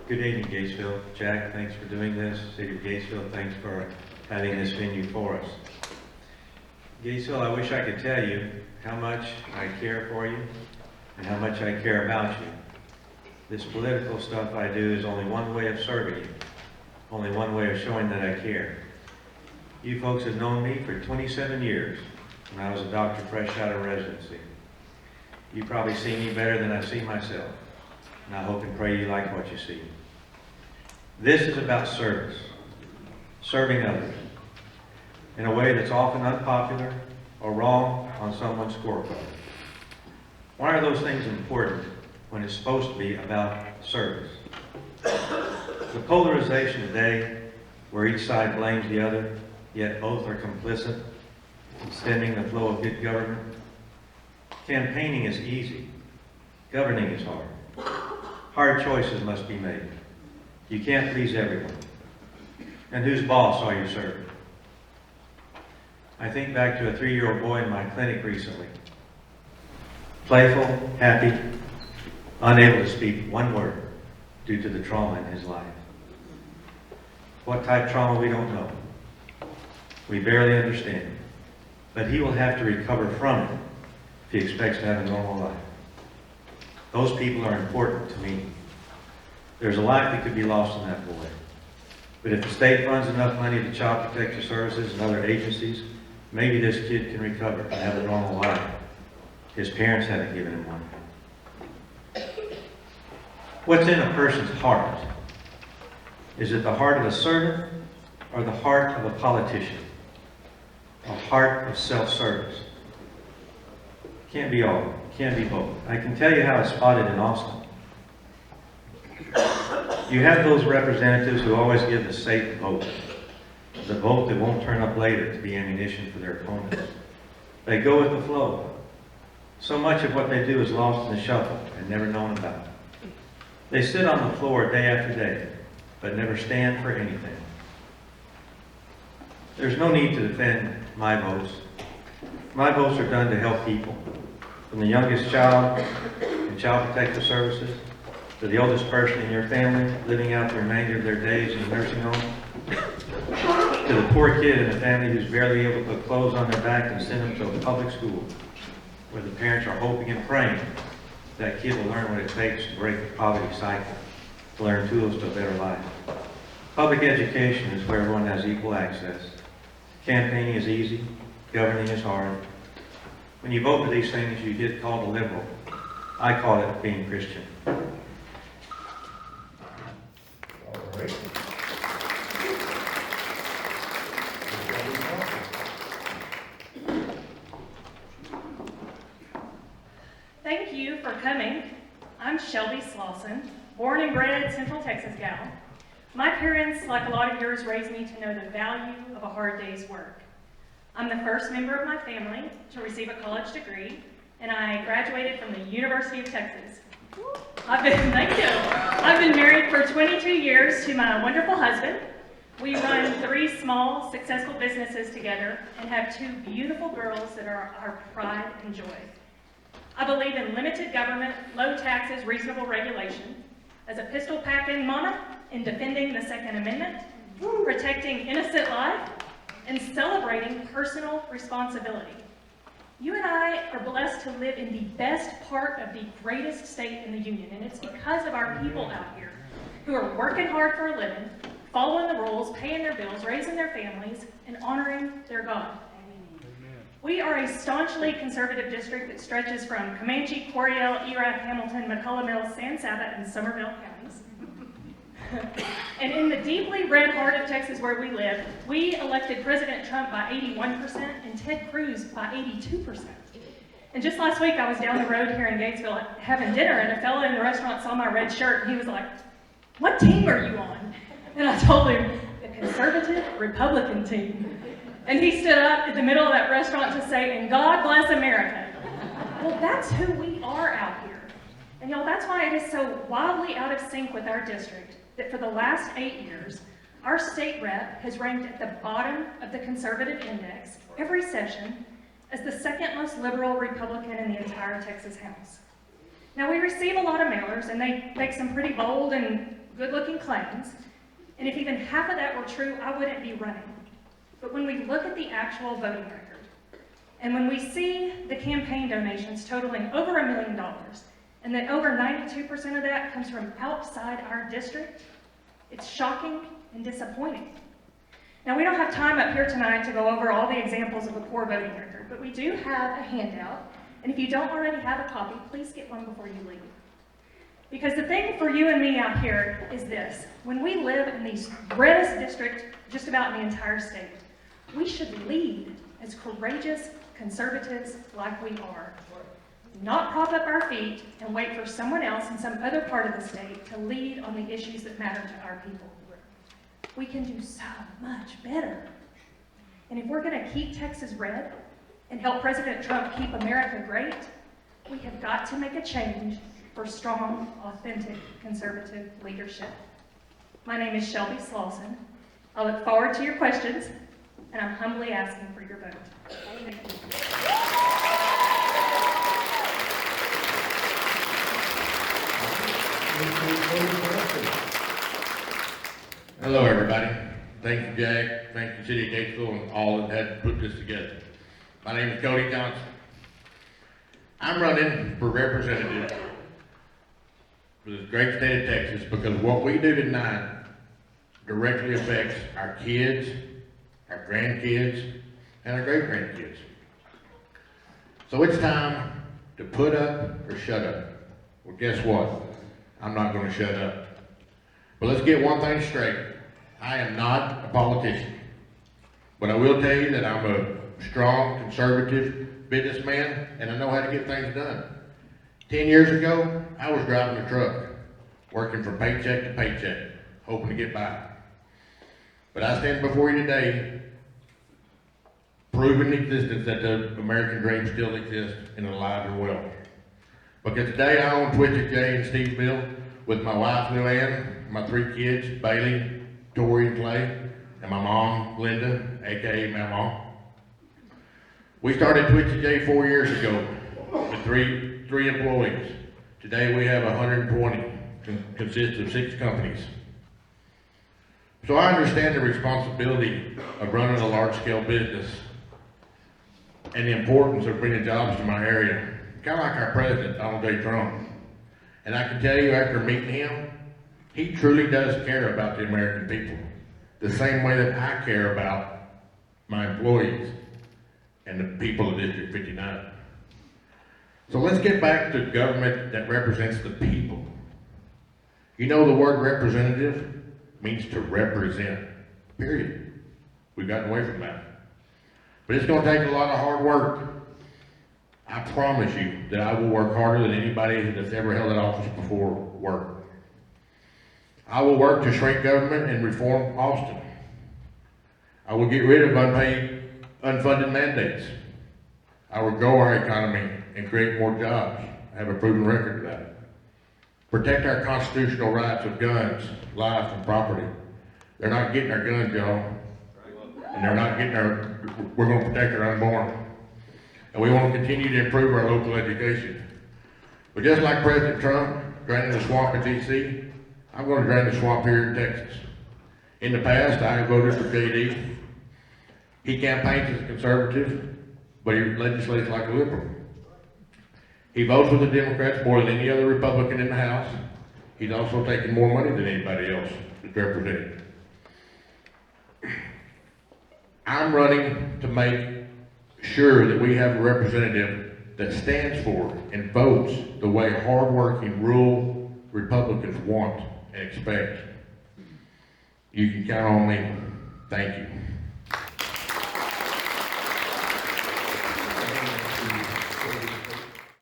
Good evening, Gatesville. Jack, thanks for doing this. City of Gatesville, thanks for having this venue for us. Gatesville, I wish I could tell you how much I care for you and how much I care about you. This political stuff I do is only one way of serving you, only one way of showing that I care. You folks have known me for 27 years when I was a doctor fresh out of residency. You probably see me better than I see myself, and I hope and pray you like what you see. This is about service, serving others, in a way that's often unpopular or wrong on someone's scorecard. Why are those things important when it's supposed to be about service? The polarization today, where each side blames the other, yet both are complicit in stemming the flow of good government. Campaigning is easy. Governing is hard. Hard choices must be made. You can't please everyone. And whose boss are you serving? I think back to a 3-year-old boy in my clinic recently. Playful, happy, unable to speak one word due to the trauma in his life. What type of trauma, we don't know. We barely understand. But he will have to recover from it if he expects to have a normal life. Those people are important to me. There's a life that could be lost in that boy. But if the state funds enough money to Child Protective Services and other agencies, maybe this kid can recover and have a normal life. His parents haven't given him one. What's in a person's heart? Is it the heart of a servant or the heart of a politician? A heart of self-service. Can't be all. Can't be both. I can tell you how it's spotted in Austin. You have those representatives who always give the safe vote. The vote that won't turn up later to be ammunition for their opponents. They go with the flow. So much of what they do is lost in the shuffle and never known about. They sit on the floor day after day, but never stand for anything. There's no need to defend my votes. My votes are done to help people, from the youngest child in Child Protective Services to the oldest person in your family living out the remainder of their days in a nursing home, to the poor kid in a family who's barely able to put clothes on their back and send them to a public school, where the parents are hoping and praying that kid will learn what it takes to break the poverty cycle, to learn tools to a better life. Public education is where everyone has equal access. Campaigning is easy. Governing is hard. When you vote for these things, you get called a liberal. I call it being Christian. All right. Thank you for coming. I'm Shelby Slauson, born and bred Central Texas gal. My parents, like a lot of yours, raised me to know the value of a hard day's work. I'm the first member of my family to receive a college degree, and I graduated from the University of Texas. Thank you. I've been married for 22 years to my wonderful husband. We run 3 small, successful businesses together and have 2 beautiful girls that are our pride and joy. I believe in limited government, low taxes, reasonable regulation. As a pistol-packing mama, in defending the Second Amendment, protecting innocent life, and celebrating personal responsibility. You and I are blessed to live in the best part of the greatest state in the Union, and it's because of our people out here who are working hard for a living, following the rules, paying their bills, raising their families, and honoring their God. We are a staunchly conservative district that stretches from Comanche, Coryell, Erath, Hamilton, McCullough Mills, San Saba, and Somerville counties. And in the deeply red heart of Texas where we live, we elected President Trump by 81% and Ted Cruz by 82%. And just last week I was down the road here in Gatesville having dinner, and a fellow in the restaurant saw my red shirt and he was like, "What team are you on?" And I told him, "The conservative Republican team." And he stood up in the middle of that restaurant to say, "And God bless America." Well, that's who we are out here. And y'all, that's why it is so wildly out of sync with our district that for the last 8 years, our state rep has ranked at the bottom of the conservative index every session as the second most liberal Republican in the entire Texas House. Now, we receive a lot of mailers, and they make some pretty bold and good-looking claims, and if even half of that were true, I wouldn't be running. But when we look at the actual voting record, and when we see the campaign donations totaling over $1 million, and that over 92% of that comes from outside our district, it's shocking and disappointing. Now, we don't have time up here tonight to go over all the examples of a poor voting record, but we do have a handout, and if you don't already have a copy, please get one before you leave. Because the thing for you and me out here is this: when we live in the reddest district just about in the entire state, we should lead as courageous conservatives like we are. Not prop up our feet and wait for someone else in some other part of the state to lead on the issues that matter to our people. We can do so much better. And if we're going to keep Texas red and help President Trump keep America great, we have got to make a change for strong, authentic, conservative leadership. My name is Shelby Slauson. I look forward to your questions, and I'm humbly asking for your vote. Thank you. Hello, everybody. Thank you, Jack. Thank you, City of Gatesville, and all that had put this together. My name is Cody Johnson. I'm running for representative for this great state of Texas because what we do tonight directly affects our kids, our grandkids, and our great-grandkids. So it's time to put up or shut up. Well, guess what? I'm not going to shut up. But let's get one thing straight. I am not a politician. But I will tell you that I'm a strong, conservative businessman, and I know how to get things done. 10 years ago, I was driving a truck, working from paycheck to paycheck, hoping to get by. But I stand before you today, proving the existence that the American dream still exists and alive and well. Because today I own Twisted J in Steveville with my wife, Luann, my 3 kids, Bailey, Tori, and Clay, and my mom, Linda, aka my mom. We started Twisted J 4 years ago with three employees. Today we have 120, consists of 6 companies. So I understand the responsibility of running a large-scale business and the importance of bringing jobs to my area, kind of like our president, Donald J. Trump. And I can tell you after meeting him, he truly does care about the American people, the same way that I care about my employees and the people of District 59. So let's get back to government that represents the people. You know, the word representative means to represent, period. We've gotten away from that. But it's going to take a lot of hard work. I promise you that I will work harder than anybody that's ever held that office before work. I will work to shrink government and reform Austin. I will get rid of unpaid, unfunded mandates. I will grow our economy and create more jobs. I have a proven record of that. Protect our constitutional rights of guns, life, and property. They're not getting our guns, y'all. And they're not getting we're going to protect our unborn. And we want to continue to improve our local education. But just like President Trump draining the swamp in D.C., I'm going to drain the swamp here in Texas. In the past, I voted for JD. He campaigns as a conservative, but he legislates like a liberal. He votes with the Democrats more than any other Republican in the House. He's also taking more money than anybody else that's represented. I'm running to make sure that we have a representative that stands for and votes the way hardworking rural Republicans want and expect. You can count on me. Thank you.